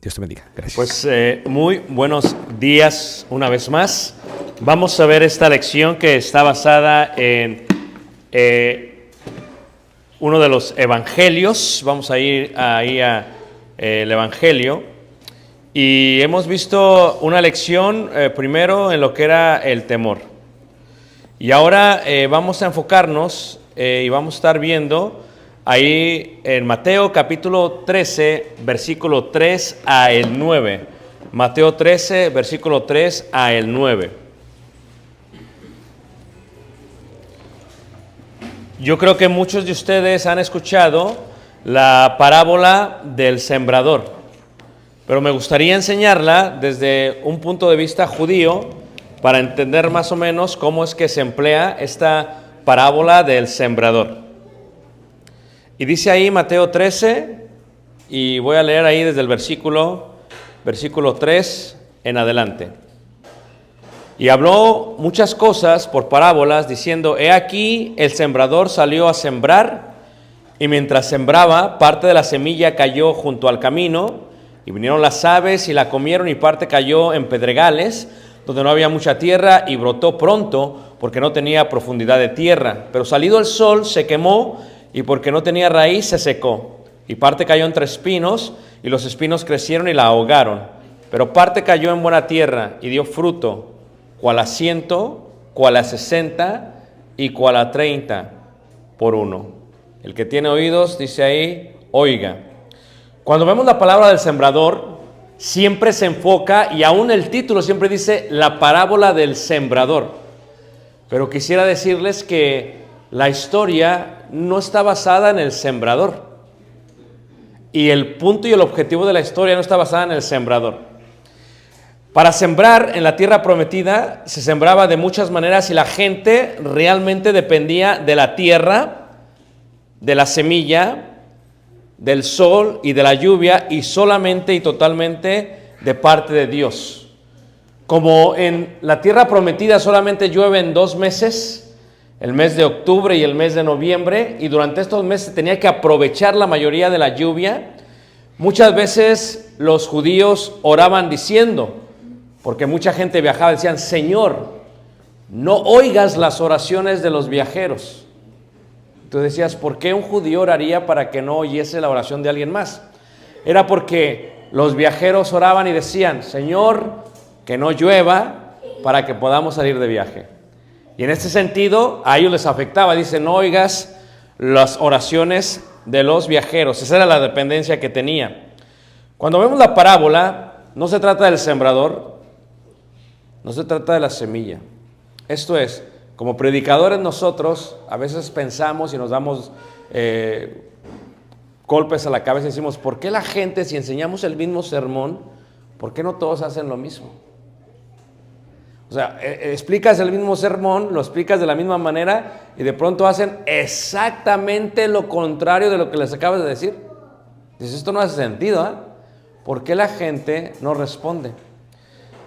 Dios te bendiga. Gracias. Pues muy buenos días una vez más. Vamos a ver esta lección que está basada en uno de los evangelios. Vamos a ir ahí a el evangelio. Y hemos visto una lección primero en lo que era el temor. Y ahora vamos a enfocarnos y vamos a estar viendo ahí en Mateo capítulo 13, versículo 3 a el 9. Mateo 13, versículo 3 a el 9. Yo creo que muchos de ustedes han escuchado la parábola del sembrador, pero me gustaría enseñarla desde un punto de vista judío para entender más o menos cómo es que se emplea esta parábola del sembrador. Y dice ahí Mateo 13, y voy a leer ahí desde el versículo 3 en adelante. Y habló muchas cosas por parábolas, diciendo: He aquí, el sembrador salió a sembrar, y mientras sembraba, parte de la semilla cayó junto al camino, y vinieron las aves y la comieron, y parte cayó en pedregales, donde no había mucha tierra, y brotó pronto, porque no tenía profundidad de tierra. Pero salido el sol, se quemó, y porque no tenía raíz, se secó. Y parte cayó entre espinos, y los espinos crecieron y la ahogaron. Pero parte cayó en buena tierra, y dio fruto, cual a 100, cual a 60, y cual a 30 por uno. El que tiene oídos, dice ahí, oiga. Cuando vemos la palabra del sembrador, siempre se enfoca, y aún el título siempre dice, la parábola del sembrador. Pero quisiera decirles que la historia no está basada en el sembrador. Y el punto y el objetivo de la historia no está basada en el sembrador. Para sembrar en la tierra prometida, se sembraba de muchas maneras y la gente realmente dependía de la tierra, de la semilla, del sol y de la lluvia, y solamente y totalmente de parte de Dios. Como en la tierra prometida solamente llueve en 2 meses, el mes de octubre y el mes de noviembre, y durante estos meses tenía que aprovechar la mayoría de la lluvia. Muchas veces los judíos oraban diciendo, porque mucha gente viajaba, decían: Señor, no oigas las oraciones de los viajeros. Tú decías, ¿por qué un judío oraría para que no oyese la oración de alguien más? Era porque los viajeros oraban y decían: Señor, que no llueva para que podamos salir de viaje. Y en este sentido, a ellos les afectaba. Dice: no oigas las oraciones de los viajeros. Esa era la dependencia que tenía. Cuando vemos la parábola, no se trata del sembrador, no se trata de la semilla. Esto es, como predicadores nosotros a veces pensamos y nos damos golpes a la cabeza y decimos: ¿por qué la gente, si enseñamos el mismo sermón, por qué no todos hacen lo mismo? O sea, explicas el mismo sermón, lo explicas de la misma manera y de pronto hacen exactamente lo contrario de lo que les acabas de decir. Dices, esto no hace sentido, ¿eh? ¿Por qué la gente no responde?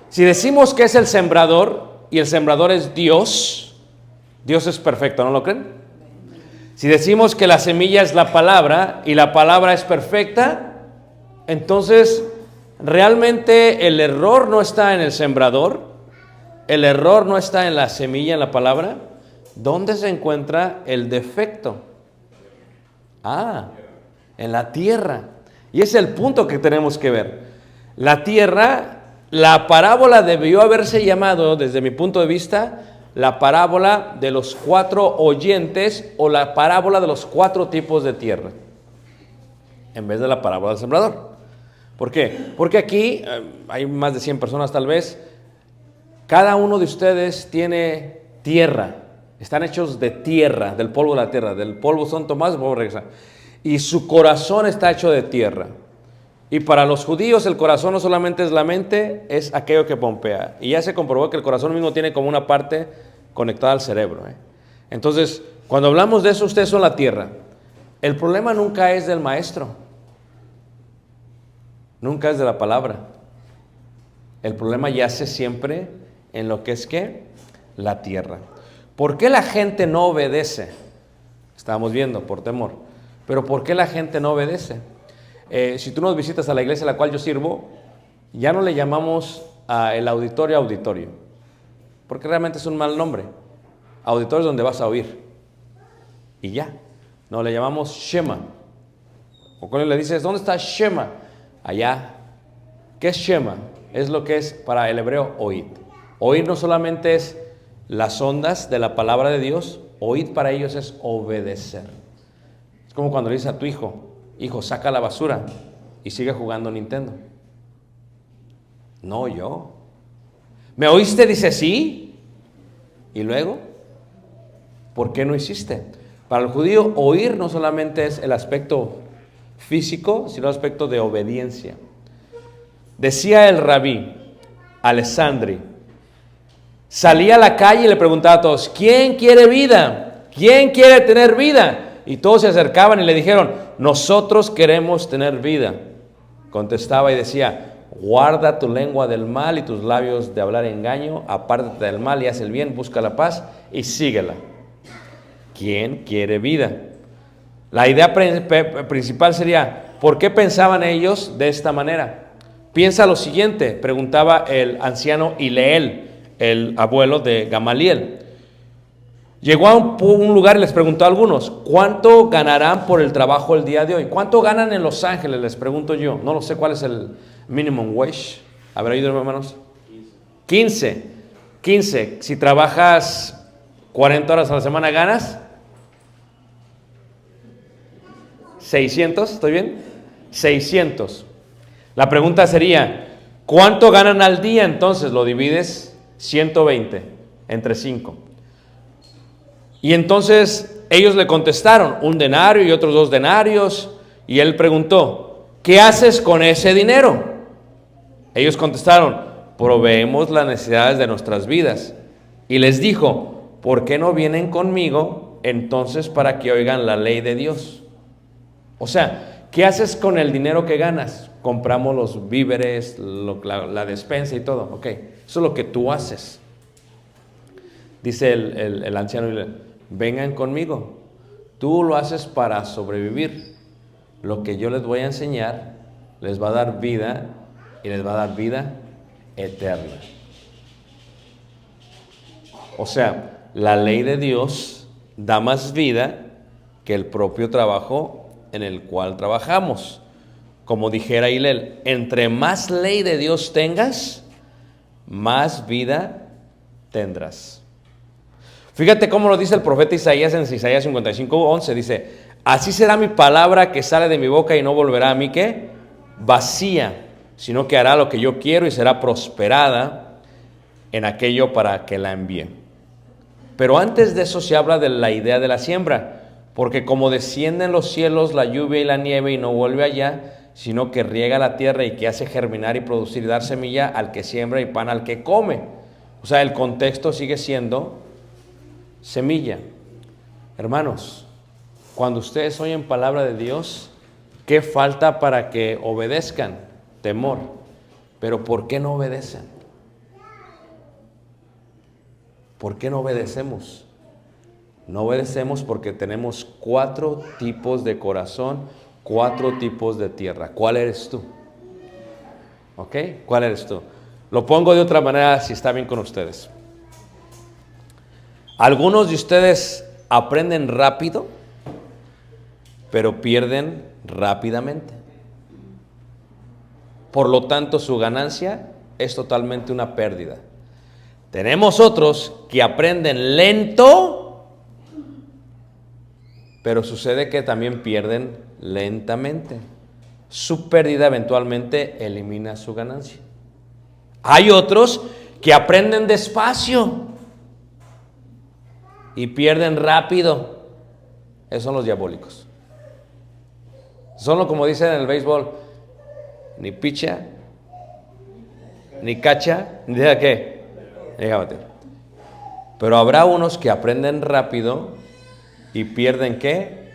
Si decimos que es el sembrador y el sembrador es Dios, Dios es perfecto, ¿no lo creen? Si decimos que la semilla es la palabra y la palabra es perfecta, entonces realmente el error no está en el sembrador. El error no está en la semilla, en la palabra. ¿Dónde se encuentra el defecto? En la tierra. Y ese es el punto que tenemos que ver. La tierra, la parábola debió haberse llamado, desde mi punto de vista, la parábola de los 4 oyentes o la parábola de los 4 tipos de tierra, en vez de la parábola del sembrador. ¿Por qué? Porque aquí hay más de 100 personas tal vez. Cada uno de ustedes tiene tierra, están hechos de tierra, del polvo de la tierra, del polvo son tomados, polvo regresan. Y su corazón está hecho de tierra. Y para los judíos el corazón no solamente es la mente, es aquello que pompea. Y ya se comprobó que el corazón mismo tiene como una parte conectada al cerebro. Entonces, cuando hablamos de eso, ustedes son la tierra. El problema nunca es del maestro, nunca es de la palabra. El problema yace siempre en lo que es ¿qué? La tierra. ¿Por qué la gente no obedece? Estábamos viendo, por temor. Pero ¿por qué la gente no obedece? si tú nos visitas a la iglesia a la cual yo sirvo, ya no le llamamos el auditorio, porque realmente es un mal nombre. Auditorio es donde vas a oír. Y ya. No, le llamamos Shema. O cuando le dices, ¿dónde está Shema? Allá. ¿Qué es Shema? Es lo que es para el hebreo oíd. Oír no solamente es las ondas de la palabra de Dios, oíd para ellos es obedecer. Es como cuando le dices a tu hijo, hijo, saca la basura y sigue jugando Nintendo. No, yo. ¿Me oíste? Dice sí. ¿Y luego? ¿Por qué no hiciste? Para el judío, oír no solamente es el aspecto físico, sino el aspecto de obediencia. Decía el rabí Alessandri, salía a la calle y le preguntaba a todos, ¿quién quiere vida? ¿Quién quiere tener vida? Y todos se acercaban y le dijeron, nosotros queremos tener vida. Contestaba y decía, guarda tu lengua del mal y tus labios de hablar engaño, apártate del mal y haz el bien, busca la paz y síguela. ¿Quién quiere vida? La idea principal sería, ¿por qué pensaban ellos de esta manera? Piensa lo siguiente, preguntaba el anciano Hileel, el abuelo de Gamaliel. Llegó a un lugar y les preguntó a algunos, ¿cuánto ganarán por el trabajo el día de hoy? ¿Cuánto ganan en Los Ángeles? Les pregunto yo. No lo sé cuál es el minimum wage. A ver, ayúdenme, hermanos. 15. Si trabajas 40 horas a la semana, ¿ganas? 600, ¿estoy bien? 600. La pregunta sería, ¿cuánto ganan al día? Entonces lo divides 120 entre 5. Y entonces ellos le contestaron, 1 denario y otros 2 denarios. Y él preguntó, ¿qué haces con ese dinero? Ellos contestaron, proveemos las necesidades de nuestras vidas. Y les dijo, ¿por qué no vienen conmigo entonces para que oigan la ley de Dios? O sea, ¿qué haces con el dinero que ganas? Compramos los víveres, la despensa y todo. Ok, eso es lo que tú haces. Dice el anciano, vengan conmigo. Tú lo haces para sobrevivir. Lo que yo les voy a enseñar les va a dar vida y les va a dar vida eterna. O sea, la ley de Dios da más vida que el propio trabajo en el cual trabajamos. Como dijera Hillel, entre más ley de Dios tengas, más vida tendrás. Fíjate cómo lo dice el profeta Isaías en Isaías 55:11. Dice, así será mi palabra que sale de mi boca y no volverá a mí, ¿qué? Vacía, sino que hará lo que yo quiero y será prosperada en aquello para que la envíe. Pero antes de eso se habla de la idea de la siembra. Porque como descienden los cielos, la lluvia y la nieve y no vuelve allá, sino que riega la tierra y que hace germinar y producir y dar semilla al que siembra y pan al que come. O sea, el contexto sigue siendo semilla. Hermanos, cuando ustedes oyen palabra de Dios, ¿qué falta para que obedezcan? Temor. Pero ¿por qué no obedecen? ¿Por qué no obedecemos? No obedecemos porque tenemos 4 tipos de corazón, 4 tipos de tierra. ¿Cuál eres tú? ¿Ok? ¿Cuál eres tú? Lo pongo de otra manera si está bien con ustedes. Algunos de ustedes aprenden rápido, pero pierden rápidamente. Por lo tanto, su ganancia es totalmente una pérdida. Tenemos otros que aprenden lento, pero sucede que también pierden lentamente. Su pérdida eventualmente elimina su ganancia. Hay otros que aprenden despacio y pierden rápido. Esos son los diabólicos. Son como dicen en el béisbol, ni picha, ni cacha, ni deja qué, ni deja bater. Pero habrá unos que aprenden rápido y pierden ¿qué?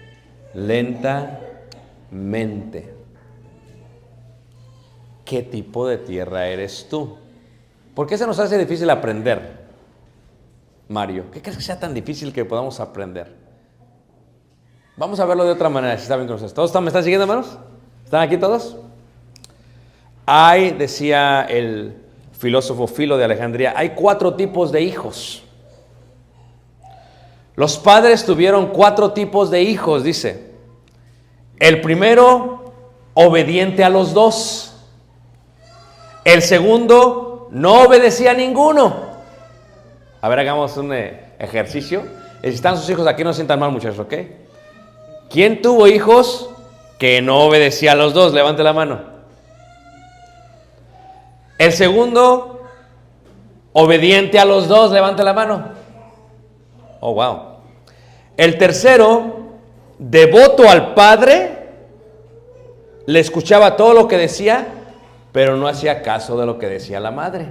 Lentamente. ¿Qué tipo de tierra eres tú? ¿Por qué se nos hace difícil aprender, Mario? ¿Qué crees que sea tan difícil que podamos aprender? Vamos a verlo de otra manera, si está bien con ustedes. ¿Todos me están siguiendo, hermanos? ¿Están aquí todos? Hay, decía el filósofo Filo de Alejandría, hay 4 tipos de hijos. Los padres tuvieron 4 tipos de hijos, dice. El primero, obediente a los 2. El segundo, no obedecía a ninguno. A ver, hagamos un ejercicio. Si están sus hijos aquí, no se sientan mal, muchachos, ¿ok? ¿Quién tuvo hijos que no obedecía a los 2? Levante la mano. El segundo, obediente a los 2. Levante la mano. Oh, wow. El tercero, devoto al padre, le escuchaba todo lo que decía, pero no hacía caso de lo que decía la madre.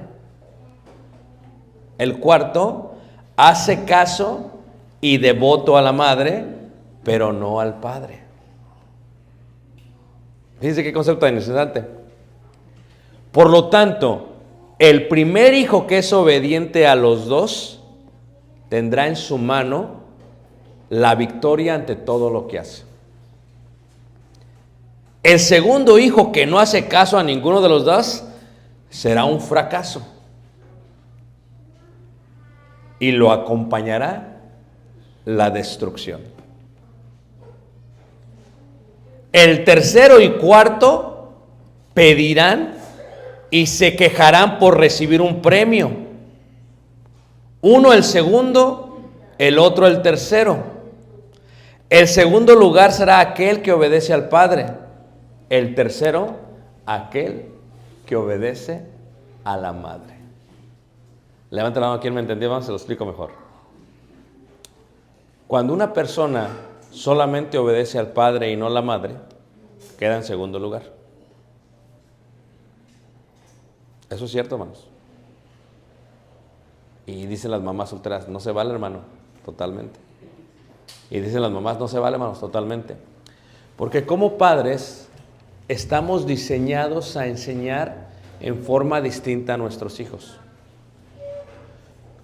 El cuarto, hace caso y devoto a la madre, pero no al padre. Fíjense qué concepto tan interesante. Por lo tanto, el primer hijo que es obediente a los 2 tendrá en su mano la victoria ante todo lo que hace. El segundo hijo que no hace caso a ninguno de los 2 será un fracaso y lo acompañará la destrucción. El tercero y cuarto pedirán y se quejarán por recibir un premio. Uno el segundo, el otro el tercero. El segundo lugar será aquel que obedece al Padre. El tercero, aquel que obedece a la madre. Levanta la mano, ¿quién me entendió? Se lo explico mejor. Cuando una persona solamente obedece al padre y no a la madre, queda en segundo lugar. Eso es cierto, hermanos. Y dicen las mamás solteras, no se vale, hermano, totalmente. Y dicen las mamás, no se vale, hermanos, totalmente. Porque como padres estamos diseñados a enseñar en forma distinta a nuestros hijos.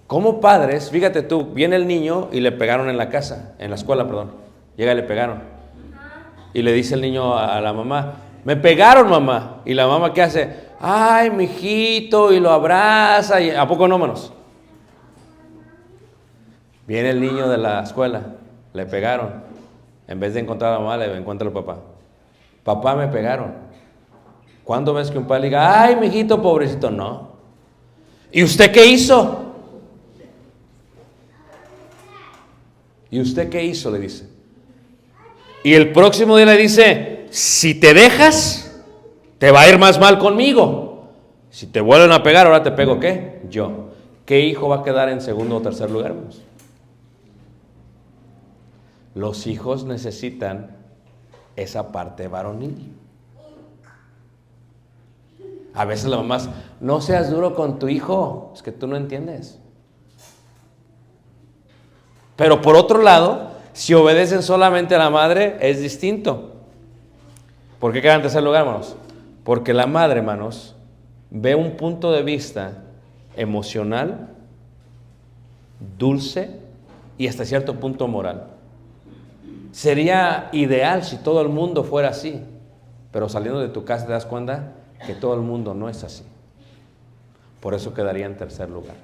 Como padres, fíjate tú, viene el niño y le pegaron en la casa, en la escuela, perdón. Llega y le pegaron. Y le dice el niño a la mamá, me pegaron, mamá. Y la mamá, ¿qué hace? Ay, mijito, y lo abraza. Y, ¿a poco no, manos? Viene el niño de la escuela, le pegaron. En vez de encontrar a la mamá, le encuentra al papá. Papá, me pegaron. ¿Cuándo ves que un padre diga, ay, mijito, pobrecito? No. ¿Y usted qué hizo? ¿Y usted qué hizo? Le dice. Y el próximo día le dice, si te dejas, te va a ir más mal conmigo. Si te vuelven a pegar, ahora te pego, ¿qué? Yo. ¿Qué hijo va a quedar en segundo o tercer lugar? Los hijos necesitan esa parte varonil. A veces las mamás, no seas duro con tu hijo, es que tú no entiendes. Pero por otro lado, si obedecen solamente a la madre, es distinto. ¿Por qué quedan en tercer lugar, hermanos? Porque la madre, hermanos, ve un punto de vista emocional, dulce y hasta cierto punto moral. Sería ideal si todo el mundo fuera así, pero saliendo de tu casa te das cuenta que todo el mundo no es así. Por eso quedaría en tercer lugar.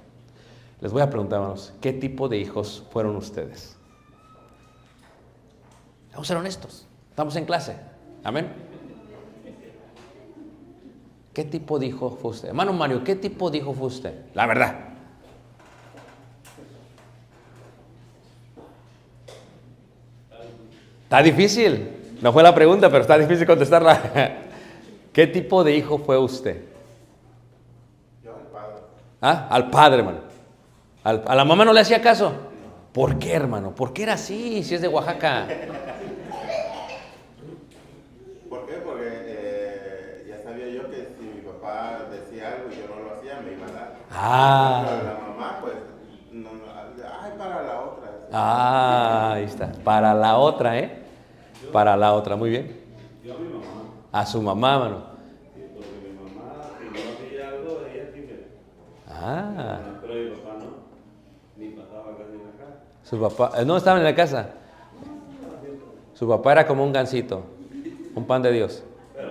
Les voy a preguntar, hermanos, ¿qué tipo de hijos fueron ustedes? Vamos a ser honestos. Estamos en clase. Amén. ¿Qué tipo de hijo fue usted? Hermano Mario, ¿qué tipo de hijo fue usted? La verdad. Está difícil. No fue la pregunta, pero está difícil contestarla. ¿Qué tipo de hijo fue usted? Yo al padre. ¿Ah? Al padre, hermano. ¿A la mamá no le hacía caso? ¿Por qué, hermano? ¿Por qué era así si es de Oaxaca? ¿Por qué? Porque ya sabía yo que si mi papá decía algo y yo no lo hacía, me iba a dar. Pero la mamá, pues, no, ay, para la otra. Ah, ahí está. Para la otra, ¿eh? Para la otra, muy bien. Yo a mi mamá. A su mamá, mano. Sí, porque mi mamá, si no hacía algo, ella sí me... Ah. Pero mi papá no. Ni pasaba casi en la casa. Su papá, no estaba en la casa. Su papá era como un gansito, un pan de Dios. Pero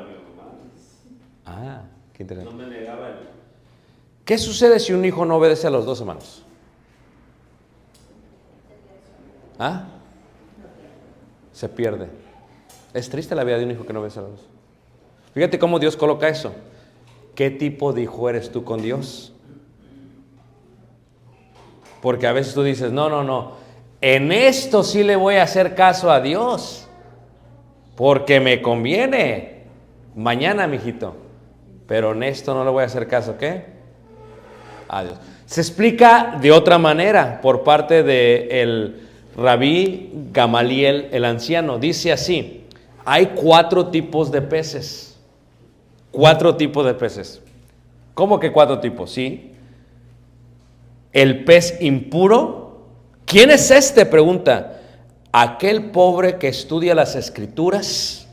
Ah, qué interesante. No me negaba el... ¿Qué sucede si un hijo no obedece a los dos hermanos? ¿Ah? Se pierde. Es triste la vida de un hijo que no obedece a los dos. Fíjate cómo Dios coloca eso. ¿Qué tipo de hijo eres tú con Dios? Porque a veces tú dices, no, en esto sí le voy a hacer caso a Dios, porque me conviene. Mañana, mijito. Pero en esto no le voy a hacer caso, ¿qué? A Dios. Se explica de otra manera por parte del Rabí Gamaliel, el anciano. Dice así: hay 4 tipos de peces. 4 tipos de peces. ¿Cómo que 4 tipos? Sí. El pez impuro. ¿Quién es este? Pregunta. Aquel pobre que estudia las escrituras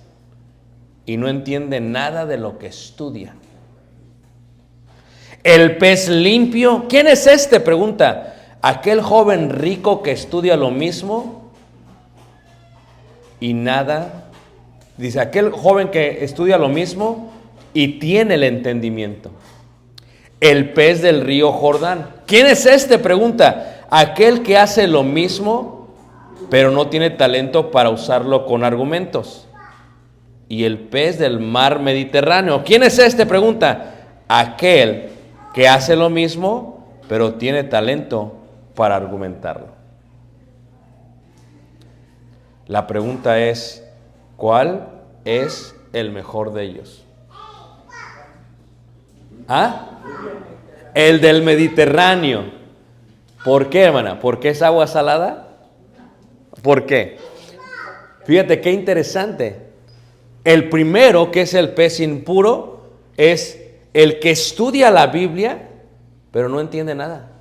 y no entiende nada de lo que estudia. El pez limpio. ¿Quién es este? Pregunta. Aquel joven rico que estudia lo mismo y nada. Dice, aquel joven que estudia lo mismo y tiene el entendimiento. El pez del río Jordán. ¿Quién es este? Pregunta. Aquel que hace lo mismo, pero no tiene talento para usarlo con argumentos. Y el pez del mar Mediterráneo. ¿Quién es este? Pregunta. Aquel que hace lo mismo, pero tiene talento para argumentarlo. La pregunta es, ¿cuál es el mejor de ellos? ¿Ah? El del Mediterráneo. ¿Por qué, hermana? ¿Por qué es agua salada? ¿Por qué? Fíjate qué interesante. El primero, que es el pez impuro, es el que estudia la Biblia, pero no entiende nada.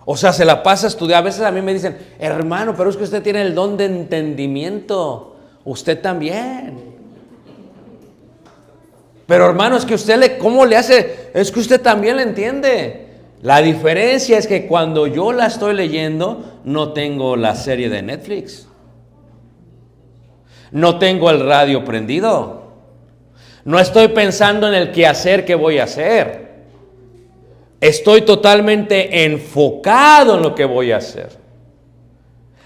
O sea, se la pasa a estudiar. A veces a mí me dicen, hermano, pero es que usted tiene el don de entendimiento. Usted también. Pero hermano, es que usted ¿cómo le hace? Es que usted también le entiende. La diferencia es que cuando yo la estoy leyendo, no tengo la serie de Netflix. No tengo el radio prendido. No estoy pensando en el quehacer que voy a hacer. Estoy totalmente enfocado en lo que voy a hacer.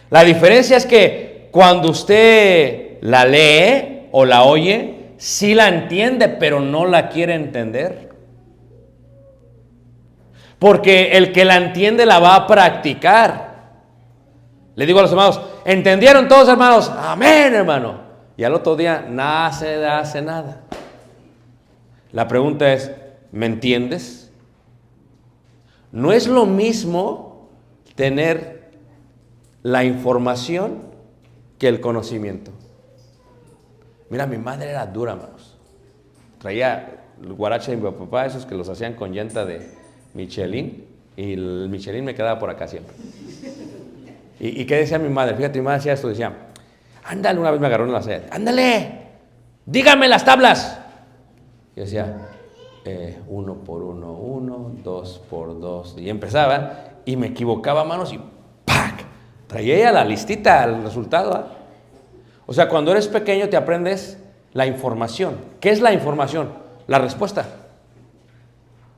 La diferencia es que cuando usted la lee o la oye, sí la entiende, pero no la quiere entender. Porque el que la entiende la va a practicar. Le digo a los hermanos, ¿entendieron todos, hermanos? Amén, hermano. Y al otro día, nada se hace nada. La pregunta es, ¿me entiendes? No es lo mismo tener la información que el conocimiento. Mira, mi madre era dura, hermanos. Traía el guarache de mi papá, esos que los hacían con llanta de Michelin, y el Michelin me quedaba por acá siempre. ¿Y qué decía mi madre? Fíjate, mi madre hacía esto, decía, ándale, una vez me agarró en la sed, ándale, dígame las tablas. Y decía, 1 por 1, 1, 2 por 2, y empezaba, y me equivocaba, manos, y ¡pac! Traía ella la listita, el resultado, ¿eh? O sea, cuando eres pequeño te aprendes la información. ¿Qué es la información? La respuesta.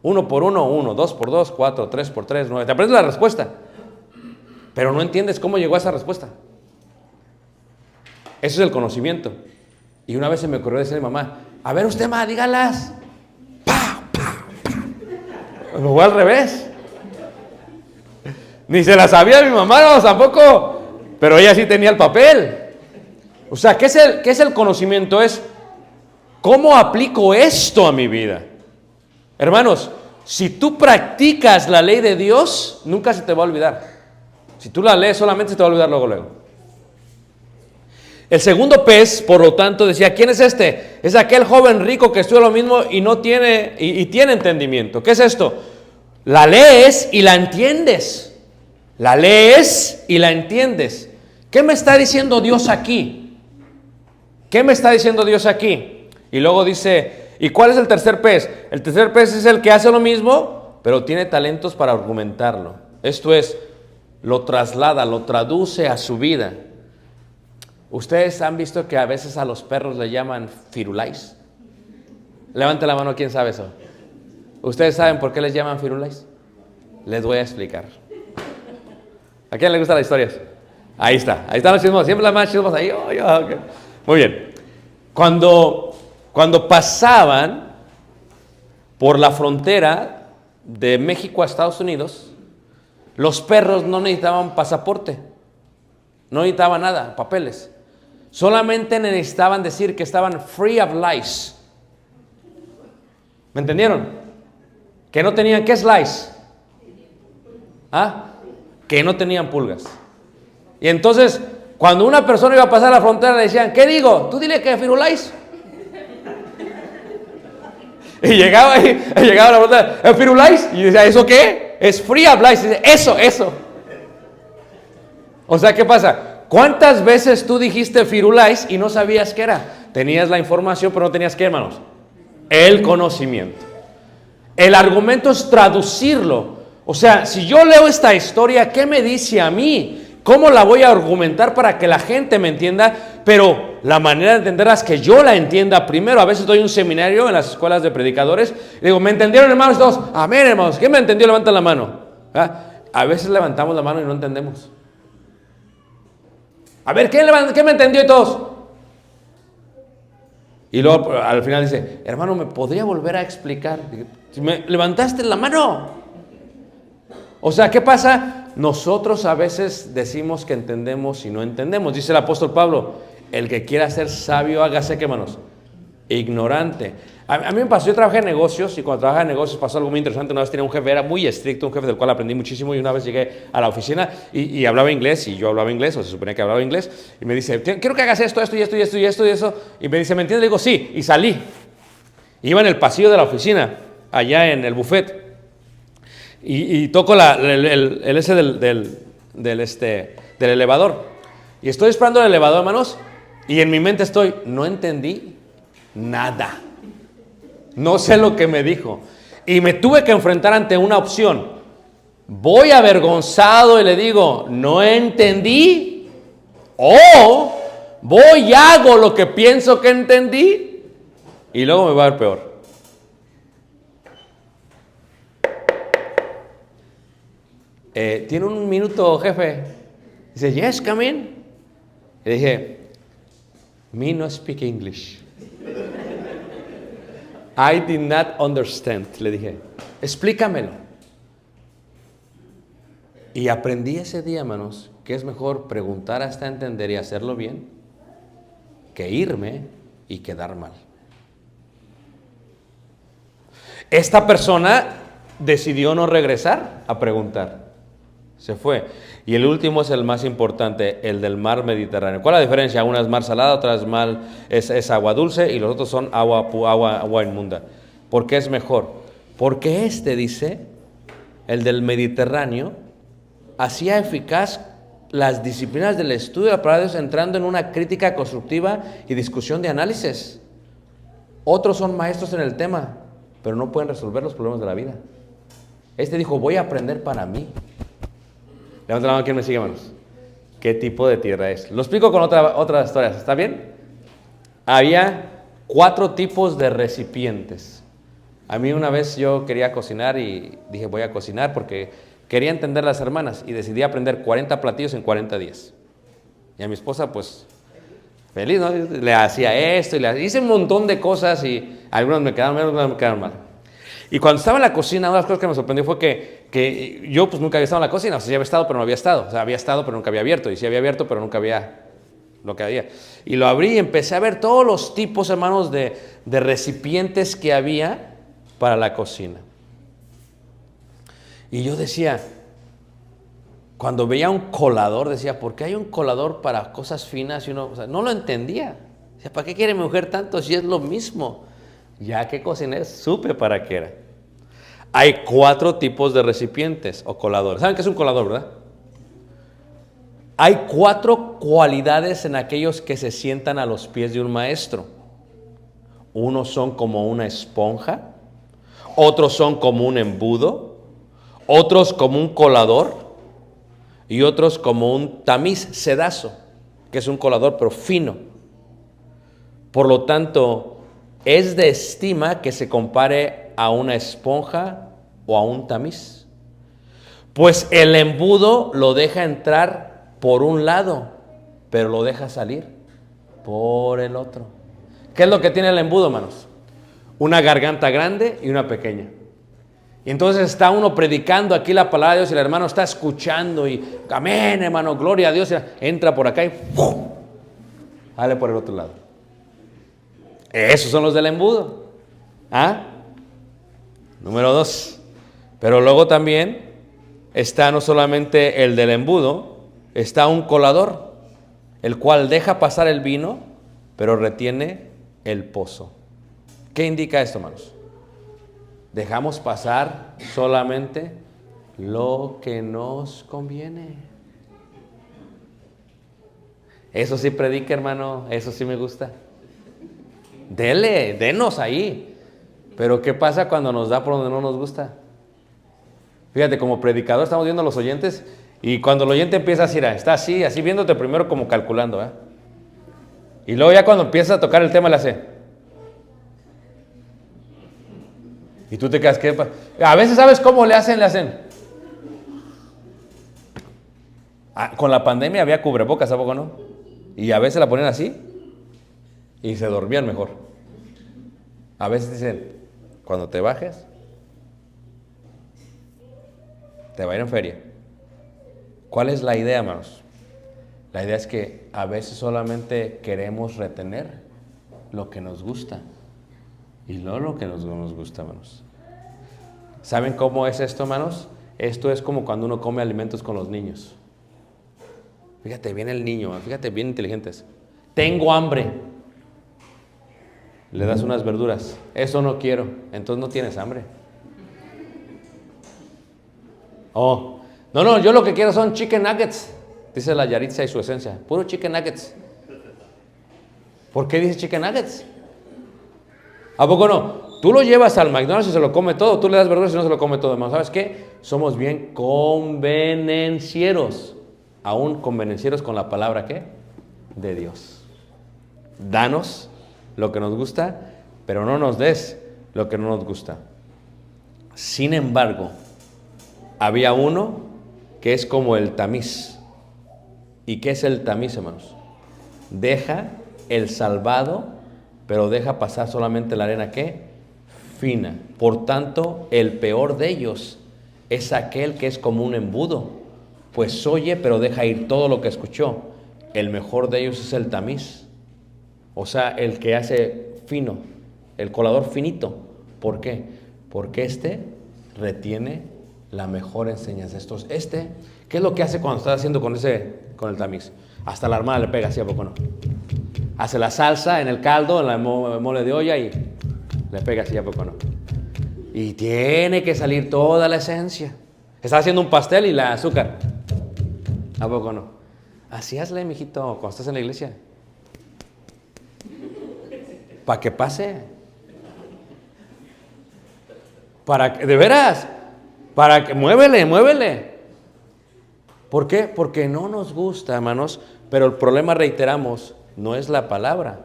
1 por 1, 1, 2 por 2, 4, 3 por 3, 9. Te aprendes la respuesta, pero no entiendes cómo llegó a esa respuesta. Eso es el conocimiento. Y una vez se me ocurrió decirle a mi mamá, a ver usted, ma, dígalas. ¡Pa, pa, pa! Me fue al revés. Ni se la sabía mi mamá, no, tampoco. Pero ella sí tenía el papel. O sea, ¿qué es el conocimiento? Es ¿cómo aplico esto a mi vida? Hermanos, si tú practicas la ley de Dios, nunca se te va a olvidar. Si tú la lees, solamente se te va a olvidar luego. El segundo pez, por lo tanto, decía, ¿quién es este? Es aquel joven rico que estudia lo mismo y no tiene, y tiene entendimiento. ¿Qué es esto? La lees y la entiendes. La lees y la entiendes. ¿Qué me está diciendo Dios aquí? ¿Qué me está diciendo Dios aquí? Y luego dice, ¿y cuál es el tercer pez? El tercer pez es el que hace lo mismo, pero tiene talentos para argumentarlo. Esto es, lo traslada, lo traduce a su vida. Ustedes han visto que a veces a los perros le llaman firulais. Levante la mano, ¿quién sabe eso? ¿Ustedes saben por qué les llaman firulais? Les voy a explicar. ¿A quién le gustan las historias? Ahí están los chismos, siempre las más chismos ahí. Okay. Muy bien. Cuando pasaban por la frontera de México a Estados Unidos, los perros no necesitaban pasaporte, no necesitaban nada, papeles. Solamente necesitaban decir que estaban free of lice. ¿Me entendieron? Que no tenían, ¿qué es lice? Que no tenían pulgas. Y entonces, cuando una persona iba a pasar la frontera, le decían, ¿qué digo? Tú dile que firulais. Y llegaba a la frontera, ¿firulais? Y decía, ¿eso qué? Es free of lice. Y dice, eso. O sea, ¿qué pasa? ¿Cuántas veces tú dijiste firulais y no sabías qué era? Tenías la información, pero no tenías qué, hermanos. El conocimiento. El argumento es traducirlo. O sea, si yo leo esta historia, ¿qué me dice a mí? ¿Cómo la voy a argumentar para que la gente me entienda? Pero la manera de entenderla es que yo la entienda primero. A veces doy un seminario en las escuelas de predicadores y digo, ¿me entendieron, hermanos? Todos, amén, hermanos. ¿Quién me entendió? Levanta la mano. A veces levantamos la mano y no entendemos. A ver, ¿quién me entendió? Y todos. Y luego al final dice, hermano, ¿me podría volver a explicar? Si me levantaste la mano. O sea, ¿qué pasa? Nosotros a veces decimos que entendemos y no entendemos. Dice el apóstol Pablo, el que quiera ser sabio, hágase, ¿qué, hermanos? Ignorante. A mí me pasó, yo trabajé en negocios y cuando trabajaba en negocios pasó algo muy interesante. Una vez tenía un jefe, era muy estricto, un jefe del cual aprendí muchísimo, y una vez llegué a la oficina y hablaba inglés, y yo hablaba inglés, o se suponía que hablaba inglés, y me dice, quiero que hagas esto, y eso, y me dice, ¿me entiendes? Le digo, sí, y salí. Iba en el pasillo de la oficina, allá en el buffet, y toco el ese del elevador, y estoy esperando el elevador, hermanos, y en mi mente no entendí nada. No sé lo que me dijo. Y me tuve que enfrentar ante una opción. Voy avergonzado y le digo, no entendí. O voy y hago lo que pienso que entendí. Y luego me va a ver peor. ¿Tiene un minuto, jefe? Dice, yes, come in. Le dije, me no speak English. I did not understand, le dije, explícamelo. Y aprendí ese día, hermanos, que es mejor preguntar hasta entender y hacerlo bien que irme y quedar mal. Esta persona decidió no regresar a preguntar. Se fue. Y el último es el más importante, el del mar Mediterráneo. ¿Cuál es la diferencia? Una es mar salada, otra es agua dulce, y los otros son agua inmunda. ¿Por qué es mejor? Porque dice, el del Mediterráneo, hacía eficaz las disciplinas del estudio de la palabra de Dios, entrando en una crítica constructiva y discusión de análisis. Otros son maestros en el tema, pero no pueden resolver los problemas de la vida. Dijo, voy a aprender para mí. Levanta la mano, ¿quién me sigue, hermanos? ¿Qué tipo de tierra es? Lo explico con otras historias, ¿está bien? Había 4 tipos de recipientes. A mí una vez yo quería cocinar y dije, voy a cocinar porque quería entender a las hermanas, y decidí aprender 40 platillos en 40 días. Y a mi esposa, pues, feliz, ¿no? Le hacía esto y hice un montón de cosas, y algunas me quedaron bien, algunas me quedaron mal. Y cuando estaba en la cocina, una de las cosas que me sorprendió fue que yo pues nunca había estado en la cocina. O sea, sí había estado, pero no había estado. O sea, había estado, pero nunca había abierto. Y sí había abierto, pero nunca había lo que había. Y lo abrí y empecé a ver todos los tipos, hermanos, de recipientes que había para la cocina. Y yo decía, cuando veía un colador, decía, ¿por qué hay un colador para cosas finas? Y uno, o sea, no lo entendía. Decía, ¿para qué quiere mi mujer tanto si es lo mismo? Ya que cociné, supe para qué era. Hay 4 tipos de recipientes o coladores. ¿Saben qué es un colador, verdad? Hay 4 cualidades en aquellos que se sientan a los pies de un maestro. Unos son como una esponja, otros son como un embudo, otros como un colador y otros como un tamiz, sedazo, que es un colador pero fino. Por lo tanto, es de estima que se compare a una esponja o a un tamiz. Pues el embudo lo deja entrar por un lado, pero lo deja salir por el otro. ¿Qué es lo que tiene el embudo, hermanos? Una garganta grande y una pequeña. Y entonces está uno predicando aquí la palabra de Dios y el hermano está escuchando y amén, hermano, gloria a Dios. Y entra por acá y ¡pum! Sale por el otro lado. Esos son los del embudo. ¿Ah? Número 2. Pero luego también está no solamente el del embudo, está un colador, el cual deja pasar el vino, pero retiene el pozo. ¿Qué indica esto, hermanos? Dejamos pasar solamente lo que nos conviene. Eso sí predica, hermano, eso sí me gusta. Denos ahí. Pero ¿qué pasa cuando nos da por donde no nos gusta? Fíjate, como predicador estamos viendo a los oyentes y cuando el oyente empieza a decir, está así viéndote primero como calculando, ¿eh? Y luego ya cuando empieza a tocar el tema le hace. Y tú te quedas, ¿qué? A veces, ¿sabes cómo le hacen? Con la pandemia había cubrebocas, ¿a poco no? Y a veces la ponían así y se dormían mejor. A veces dicen, cuando te bajes, te va a ir en feria. ¿Cuál es la idea, hermanos? La idea es que a veces solamente queremos retener lo que nos gusta y no lo que nos gusta, hermanos. ¿Saben cómo es esto, hermanos? Esto es como cuando uno come alimentos con los niños. Fíjate, viene el niño, fíjate, bien inteligentes. Tengo hambre. Le das unas verduras. Eso no quiero. Entonces no tienes hambre. Oh, no, yo lo que quiero son chicken nuggets. Dice la Yaritza y su esencia. Puro chicken nuggets. ¿Por qué dice chicken nuggets? ¿A poco no? Tú lo llevas al McDonald's y se lo come todo. Tú le das verduras y no se lo come todo. Hermano, ¿sabes qué? Somos bien convenencieros. Aún convenencieros con la palabra, ¿qué? De Dios. Danos lo que nos gusta, pero no nos des lo que no nos gusta. Sin embargo, había uno que es como el tamiz. ¿Y qué es el tamiz, hermanos? Deja el salvado, pero deja pasar solamente la arena, ¿qué? Fina. Por tanto, el peor de ellos es aquel que es como un embudo, pues oye, pero deja ir todo lo que escuchó. El mejor de ellos es el tamiz, o sea, el que hace fino, el colador finito. ¿Por qué? Porque retiene la mejor enseñanza. ¿Qué es lo que hace cuando está haciendo con el tamiz? Hasta la hermana le pega, ¿sí a poco no? Hace la salsa en el caldo, en la mole de olla y le pega, ¿sí a poco no? Y tiene que salir toda la esencia. Está haciendo un pastel y la azúcar. ¿A poco no? Así hazle, mijito, cuando estás en la iglesia. Para que pase. De veras. Para que, muévele. ¿Por qué? Porque no nos gusta, hermanos, pero el problema, reiteramos, no es la palabra,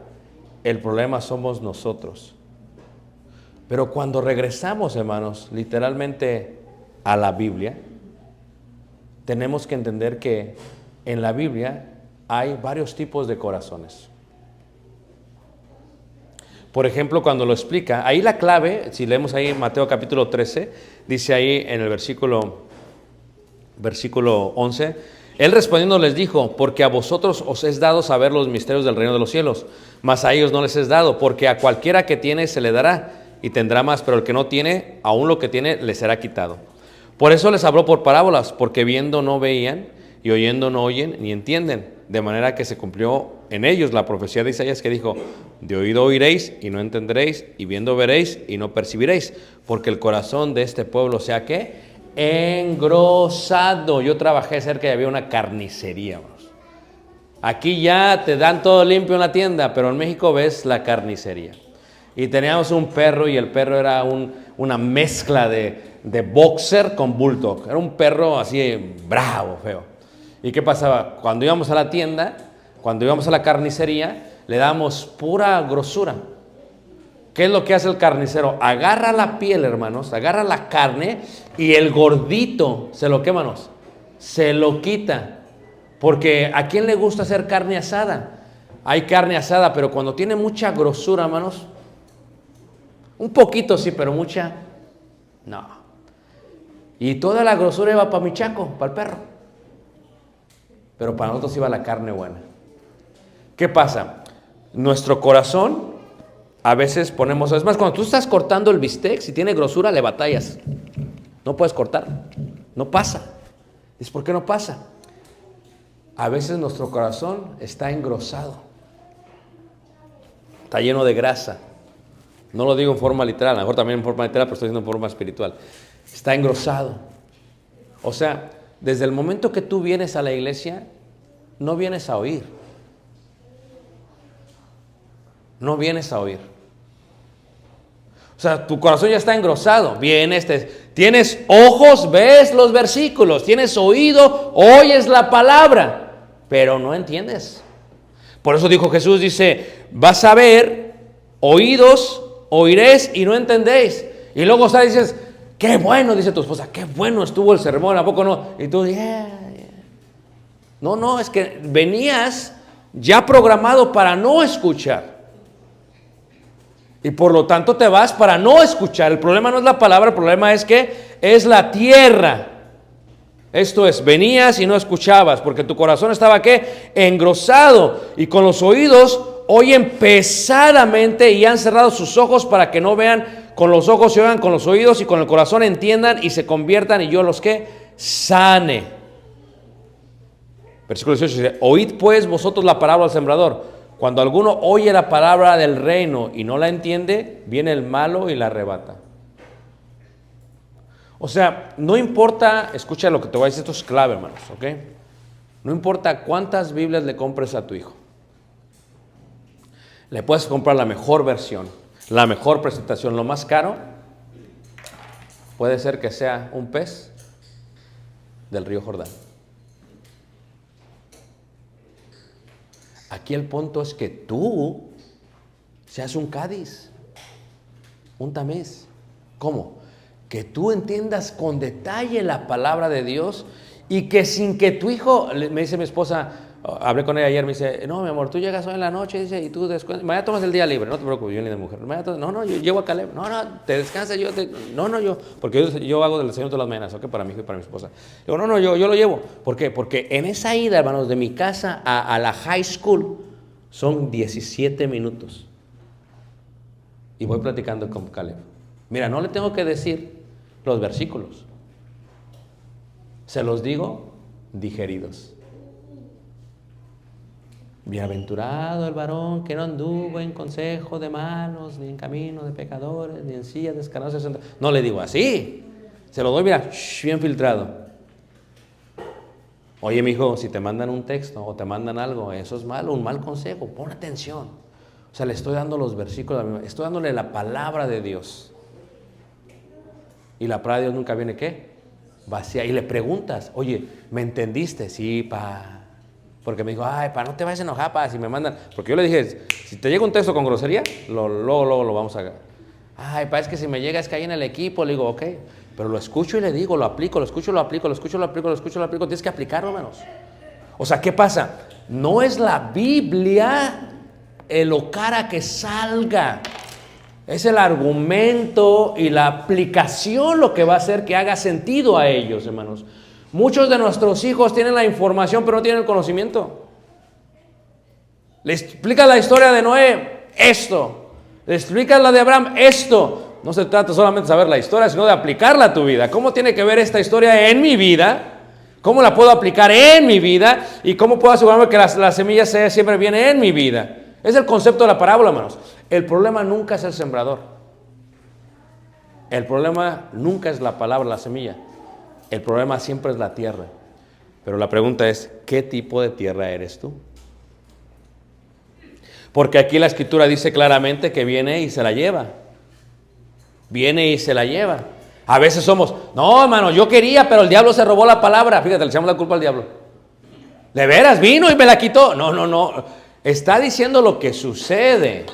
el problema somos nosotros. Pero cuando regresamos, hermanos, literalmente a la Biblia, tenemos que entender que en la Biblia hay varios tipos de corazones. Por ejemplo, cuando lo explica, ahí la clave, si leemos ahí Mateo capítulo 13, dice ahí en el versículo 11, Él respondiendo les dijo, porque a vosotros os es dado saber los misterios del reino de los cielos, mas a ellos no les es dado, porque a cualquiera que tiene se le dará y tendrá más, pero el que no tiene, aún lo que tiene le será quitado. Por eso les habló por parábolas, porque viendo no veían y oyendo no oyen ni entienden, de manera que se cumplió en ellos la profecía de Isaías que dijo, de oído oiréis y no entenderéis, y viendo veréis y no percibiréis, porque el corazón de este pueblo sea ¿qué? Engrosado. Yo trabajé cerca y había una carnicería, hermanos. Aquí ya te dan todo limpio en la tienda, pero en México ves la carnicería. Y teníamos un perro y el perro era una mezcla de boxer con bulldog. Era un perro así bravo, feo. ¿Y qué pasaba? Cuando íbamos a la tienda, cuando íbamos a la carnicería, le dábamos pura grosura. ¿Qué es lo que hace el carnicero? Agarra la piel, hermanos, agarra la carne y el gordito, ¿se lo qué, hermanos? Se lo quita. Porque ¿a quién le gusta hacer carne asada? Hay carne asada, pero cuando tiene mucha grosura, hermanos, un poquito sí, pero mucha, no. Y toda la grosura iba para mi chaco, para el perro. Pero para nosotros iba la carne buena. ¿Qué pasa? Nuestro corazón, a veces ponemos, es más, cuando tú estás cortando el bistec, si tiene grosura, le batallas. No puedes cortar, no pasa. ¿Es por qué no pasa? A veces nuestro corazón está engrosado, está lleno de grasa. No lo digo en forma literal, a lo mejor también en forma literal, pero estoy diciendo en forma espiritual. Está engrosado. O sea, desde el momento que tú vienes a la iglesia, no vienes a oír. No vienes a oír. O sea, tu corazón ya está engrosado. Vienes, tienes ojos, ves los versículos. Tienes oído, oyes la palabra, pero no entiendes. Por eso dijo Jesús, dice, vas a ver, oídos, oiréis y no entendéis. Y luego dices, qué bueno, dice tu esposa, qué bueno estuvo el sermón, ¿a poco no? Y tú, yeah. No, es que venías ya programado para no escuchar. Y por lo tanto te vas para no escuchar. El problema no es la palabra, el problema es que es la tierra. Esto es, venías y no escuchabas, porque tu corazón estaba ¿qué? Engrosado, y con los oídos oyen pesadamente y han cerrado sus ojos para que no vean con los ojos, y oigan con los oídos, y con el corazón entiendan y se conviertan, y yo los que sane. Versículo 18 dice, oíd pues vosotros la parábola del sembrador. Cuando alguno oye la palabra del reino y no la entiende, viene el malo y la arrebata. O sea, no importa, escucha lo que te voy a decir, esto es clave, hermanos, ¿ok? No importa cuántas Biblias le compres a tu hijo. Le puedes comprar la mejor versión, la mejor presentación, lo más caro. Puede ser que sea un pez del río Jordán. Aquí el punto es que tú seas un Cádiz, un Tamés. ¿Cómo? Que tú entiendas con detalle la palabra de Dios y que sin que tu hijo, me dice mi esposa, hablé con ella ayer, me dice, no, mi amor, tú llegas hoy en la noche, dice, y tú descansas, mañana tomas el día libre, no te preocupes, yo ni de mujer, no, yo llevo a Caleb, no, te descansas, yo, porque yo hago del desayuno todas las mañanas, ¿ok? Para mi hijo y para mi esposa. Digo, no, yo lo llevo. ¿Por qué? Porque en esa ida, hermanos, de mi casa a la high school, son 17 minutos. Y voy platicando con Caleb. Mira, no le tengo que decir los versículos. Se los digo digeridos. Bienaventurado el varón que no anduvo en consejo de malos, ni en camino de pecadores, ni en silla de escalones. No le digo así. Se lo doy, mira, bien filtrado. Oye, mijo, si te mandan un texto o te mandan algo, eso es malo, un mal consejo, pon atención. O sea, le estoy dando los versículos, estoy dándole la palabra de Dios. Y la palabra de Dios nunca viene, ¿qué? Vacía. Y le preguntas, oye, ¿me entendiste? Sí, pa. Porque me dijo, ay, pa, no te vayas a enojar, pa, si me mandan. Porque yo le dije, si te llega un texto con grosería, luego lo vamos a... Ay, pa, es que si me llega es que hay en el equipo, le digo, ok. Pero lo escucho y le digo, lo aplico, lo escucho, lo aplico, tienes que aplicarlo, hermanos. O sea, ¿qué pasa? No es la Biblia lo cara que salga. Es el argumento y la aplicación lo que va a hacer que haga sentido a ellos, hermanos. Muchos de nuestros hijos tienen la información, pero no tienen el conocimiento. Le explicas la historia de Noé, esto. Le explicas la de Abraham, esto. No se trata solamente de saber la historia, sino de aplicarla a tu vida. ¿Cómo tiene que ver esta historia en mi vida? ¿Cómo la puedo aplicar en mi vida? ¿Y cómo puedo asegurarme que la semilla siempre viene en mi vida? Es el concepto de la parábola, hermanos. El problema nunca es el sembrador. El problema nunca es la palabra, la semilla. El problema siempre es la tierra. Pero la pregunta es, ¿qué tipo de tierra eres tú? Porque aquí la Escritura dice claramente que viene y se la lleva. Viene y se la lleva. A veces somos, no, hermano, yo quería, pero el diablo se robó la palabra. Fíjate, le echamos la culpa al diablo. ¿De veras vino y me la quitó? No. Está diciendo lo que sucede.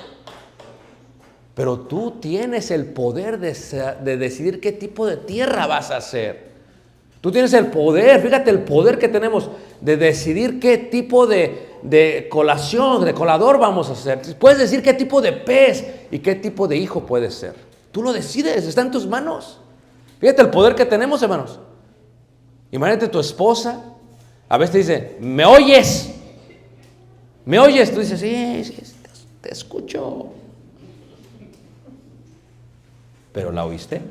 Pero tú tienes el poder de decidir qué tipo de tierra vas a hacer. Tú tienes el poder, fíjate el poder que tenemos de decidir qué tipo de colador vamos a hacer. Puedes decir qué tipo de pez y qué tipo de hijo puedes ser. Tú lo decides, está en tus manos. Fíjate el poder que tenemos, hermanos. Imagínate tu esposa, a veces te dice, ¿me oyes? ¿Me oyes? Tú dices, sí, te escucho. ¿Pero la oíste?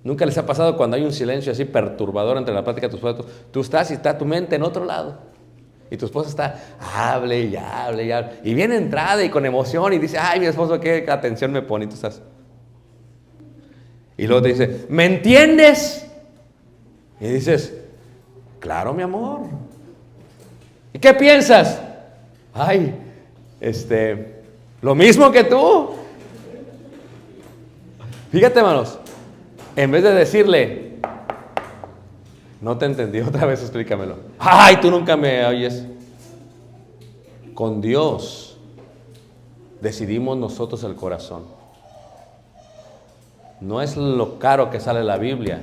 ¿Nunca les ha pasado cuando hay un silencio así perturbador entre la plática de tu esposa? Tú estás y está tu mente en otro lado. Y tu esposa está, hable y hable y hable. Y viene entrada y con emoción y dice, ay, mi esposo, qué atención me pone. Y tú estás. Y luego te dice, ¿me entiendes? Y dices, claro, mi amor. ¿Y qué piensas? Ay, lo mismo que tú. Fíjate, hermanos. En vez de decirle, no te entendí, otra vez explícamelo. Ay, tú nunca me oyes. Con Dios decidimos nosotros el corazón. No es lo caro que sale la Biblia.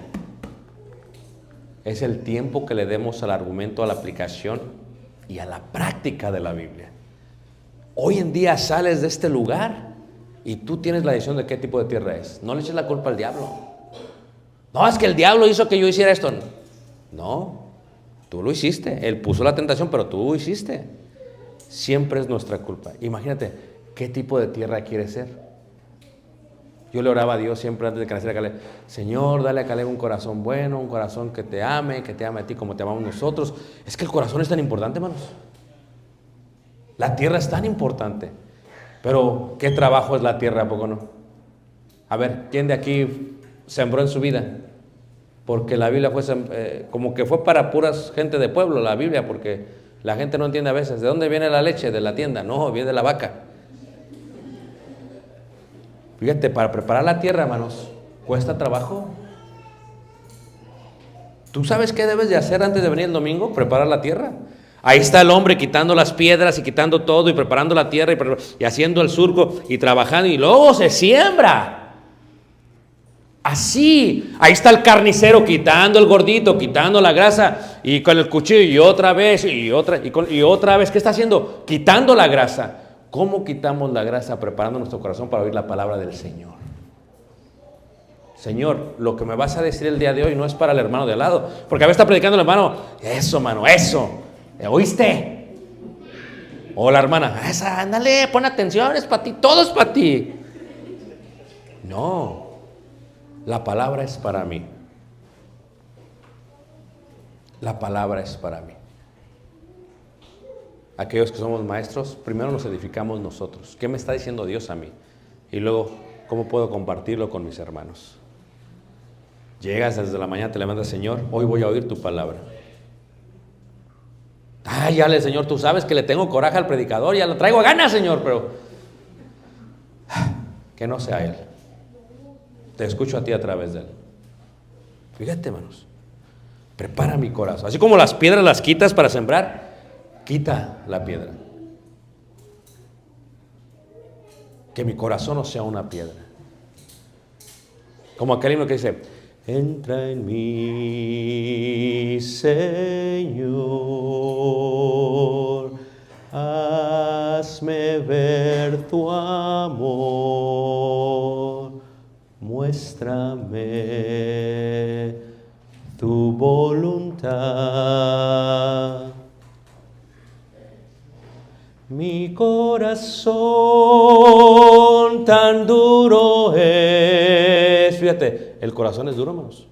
Es el tiempo que le demos al argumento, a la aplicación y a la práctica de la Biblia. Hoy en día sales de este lugar y tú tienes la decisión de qué tipo de tierra es. No le eches la culpa al diablo. No, es que el diablo hizo que yo hiciera esto. No, tú lo hiciste. Él puso la tentación, pero tú lo hiciste. Siempre es nuestra culpa. Imagínate, ¿qué tipo de tierra quieres ser? Yo le oraba a Dios siempre antes de que naciera Caleb. Señor, dale a Caleb un corazón bueno, un corazón que te ame a ti como te amamos nosotros. Es que el corazón es tan importante, hermanos. La tierra es tan importante. Pero, ¿qué trabajo es la tierra, a poco no? A ver, ¿quién de aquí sembró en su vida? Porque la Biblia fue como que fue para puras gente de pueblo, la Biblia, porque la gente no entiende a veces. ¿De dónde viene la leche? De la tienda. No, viene de la vaca. Fíjate, para preparar la tierra, hermanos, cuesta trabajo. ¿Tú sabes qué debes de hacer antes de venir el domingo? Preparar la tierra. Ahí está el hombre quitando las piedras y quitando todo y preparando la tierra y haciendo el surco y trabajando y luego se siembra. Así, ahí está el carnicero quitando el gordito, quitando la grasa y con el cuchillo y otra vez y otra vez. ¿Qué está haciendo? Quitando la grasa. ¿Cómo quitamos la grasa? Preparando nuestro corazón para oír la palabra del Señor. Señor, lo que me vas a decir el día de hoy no es para el hermano de al lado, porque a veces está predicando el hermano, eso, mano, eso. ¿Oíste? O la hermana, esa, ándale, pon atención, es para ti, todo es para ti. No, la palabra es para mí. La palabra es para mí. Aquellos que somos maestros, primero nos edificamos nosotros. ¿Qué me está diciendo Dios a mí? Y luego, ¿cómo puedo compartirlo con mis hermanos? Llegas desde la mañana, te levantas, Señor, hoy voy a oír tu palabra. Ay, ya, Señor, tú sabes que le tengo coraje al predicador, ya lo traigo a ganas, Señor, pero que no sea Él. Te escucho a ti a través de Él. Fíjate, hermanos, prepara mi corazón. Así como las piedras las quitas para sembrar, quita la piedra. Que mi corazón no sea una piedra. Como aquel himno que dice, entra en mí, Señor, hazme ver tu amor, muéstrame tu voluntad. Mi corazón tan duro es. Fíjate, el corazón es duro, hermanos.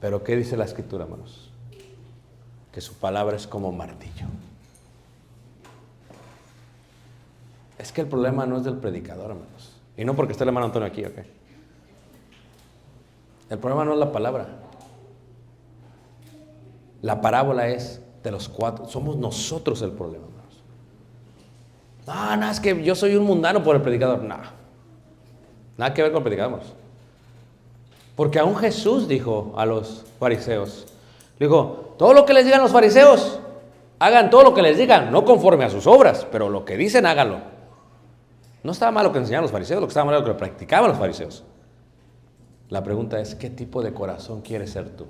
Pero ¿qué dice la Escritura, hermanos? Que su palabra es como martillo. Es que el problema no es del predicador, hermanos. Y no porque esté el hermano Antonio aquí, ¿ok? El problema no es la palabra. La parábola es de los cuatro. Somos nosotros el problema, hermanos. No, es que yo soy un mundano por el predicador. No. Nada que ver con el predicador, hermanos. Porque aún Jesús dijo a los fariseos, dijo, todo lo que les digan los fariseos, Hagan todo lo que les digan, no conforme a sus obras, pero lo que dicen, háganlo. No estaba mal lo que enseñaban los fariseos, lo que estaba mal era lo que practicaban los fariseos. La pregunta es, ¿qué tipo de corazón quieres ser tú?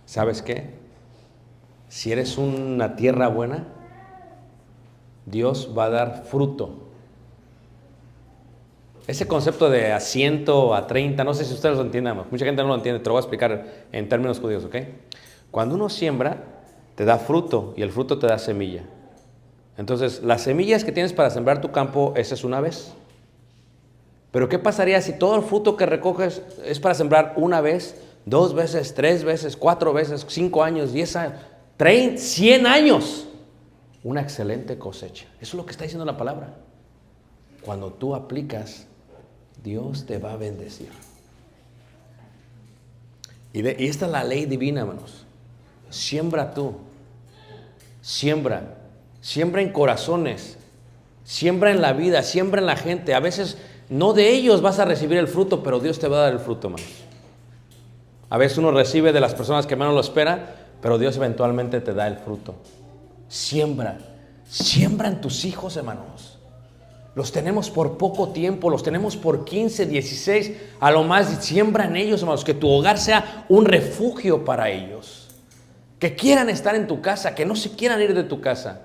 ¿Sabes qué? Si eres una tierra buena, Dios va a dar fruto. Ese concepto de a 100, a 30, no sé si ustedes lo entiendan, mucha gente no lo entiende, te lo voy a explicar en términos judíos, ¿ok? Cuando uno siembra, te da fruto y el fruto te da semilla. Entonces, las semillas que tienes para sembrar tu campo, esa es una vez. Pero ¿qué pasaría si todo el fruto que recoges es para sembrar una vez, 2 veces, 3 veces, 4 veces, 5 años, 10 años, 30, 100 años? Una excelente cosecha. Eso es lo que está diciendo la palabra. Cuando tú aplicas, Dios te va a bendecir. Y esta es la ley divina, hermanos. Siembra tú. Siembra en corazones. Siembra en la vida, siembra en la gente. A veces no de ellos vas a recibir el fruto, pero Dios te va a dar el fruto, hermanos. A veces uno recibe de las personas que menos lo espera, pero Dios eventualmente te da el fruto. Siembra en tus hijos, hermanos. Los tenemos por poco tiempo, los tenemos por 15, 16, a lo más. Siembra en ellos, hermanos, que tu hogar sea un refugio para ellos. Que quieran estar en tu casa, que no se quieran ir de tu casa.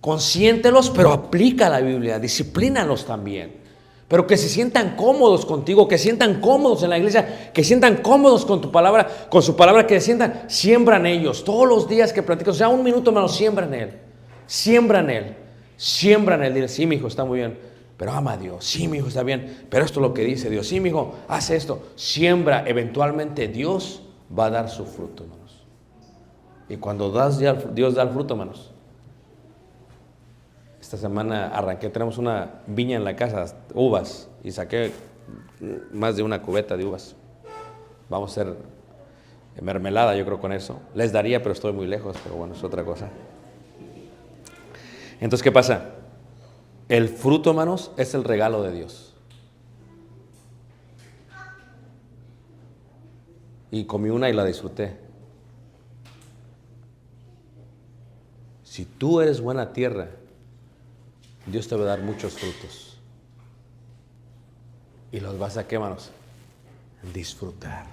Consiéntelos, pero aplica la Biblia, disciplínalos también. Pero que se sientan cómodos contigo, que sientan cómodos en la iglesia, que sientan cómodos con tu palabra, con su palabra, que sientan, siembra en ellos. Todos los días que platicas, o sea, un minuto, hermano, siembra en él. Siembra en él. Siembra en él. Dile, sí, mi hijo, está muy bien, pero ama a Dios. Sí, mi hijo, está bien, pero esto es lo que dice Dios. Sí, mi hijo, haz esto. Siembra, eventualmente Dios va a dar su fruto, hermanos. Y cuando Dios da el fruto, hermanos. Esta semana arranqué, tenemos una viña en la casa, uvas, y saqué más de una cubeta de uvas. Vamos a hacer mermelada, yo creo, con eso. Les daría, pero estoy muy lejos, pero bueno, es otra cosa. Entonces, ¿qué pasa? El fruto, hermanos, es el regalo de Dios. Y comí una y la disfruté. Si tú eres buena tierra, Dios te va a dar muchos frutos. Y los vas a, ¿qué, hermanos? Disfrutar.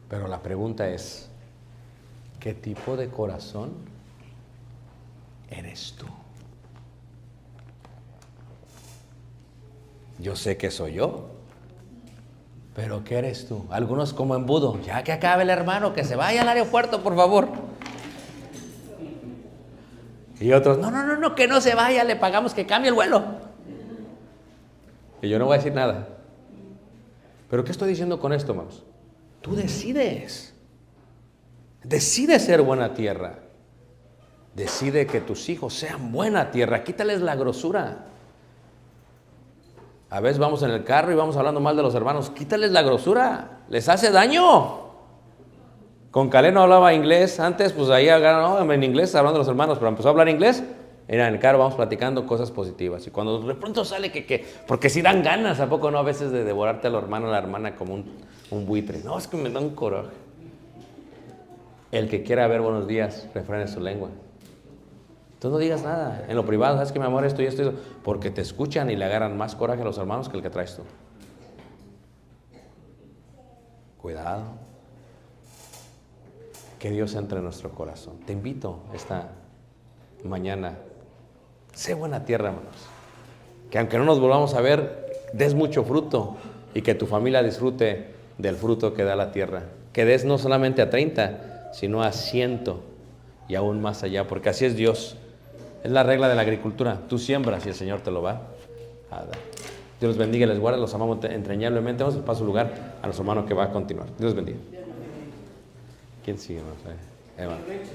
Pero la pregunta es, ¿qué tipo de corazón eres tú? Yo sé que soy yo, pero ¿qué eres tú? Algunos como embudo, ya que acabe el hermano, que se vaya al aeropuerto, por favor. Y otros, no, que no se vaya, le pagamos que cambie el vuelo. Y yo no voy a decir nada. ¿Pero qué estoy diciendo con esto, hermanos? Tú decides. Decide ser buena tierra. Decide que tus hijos sean buena tierra. Quítales la grosura. A veces vamos en el carro y vamos hablando mal de los hermanos. Quítales la grosura. Les hace daño. Con Caleb no hablaba inglés antes, pues ahí en inglés hablando de los hermanos, pero empezó a hablar inglés. Era en el carro, vamos platicando cosas positivas. Y cuando de pronto sale porque si dan ganas, ¿a poco no? A veces de devorarte al hermano o a la hermana como un buitre. No, es que me da un coraje. El que quiera ver buenos días, refrene su lengua. Tú no digas nada. En lo privado, ¿sabes que mi amor? Esto y esto y esto. Porque te escuchan y le agarran más coraje a los hermanos que el que traes tú. Cuidado. Que Dios entre en nuestro corazón. Te invito esta mañana. Sé buena tierra, hermanos. Que aunque no nos volvamos a ver, des mucho fruto. Y que tu familia disfrute del fruto que da la tierra. Que des no solamente a 30, sino a 100 y aún más allá. Porque así es Dios. Es la regla de la agricultura. Tú siembras y el Señor te lo va a dar. Dios los bendiga y les guarde. Los amamos entrañablemente. Vamos a pasar lugar a nuestro hermano que va a continuar. Dios los bendiga. ¿Quién sigue, hermano?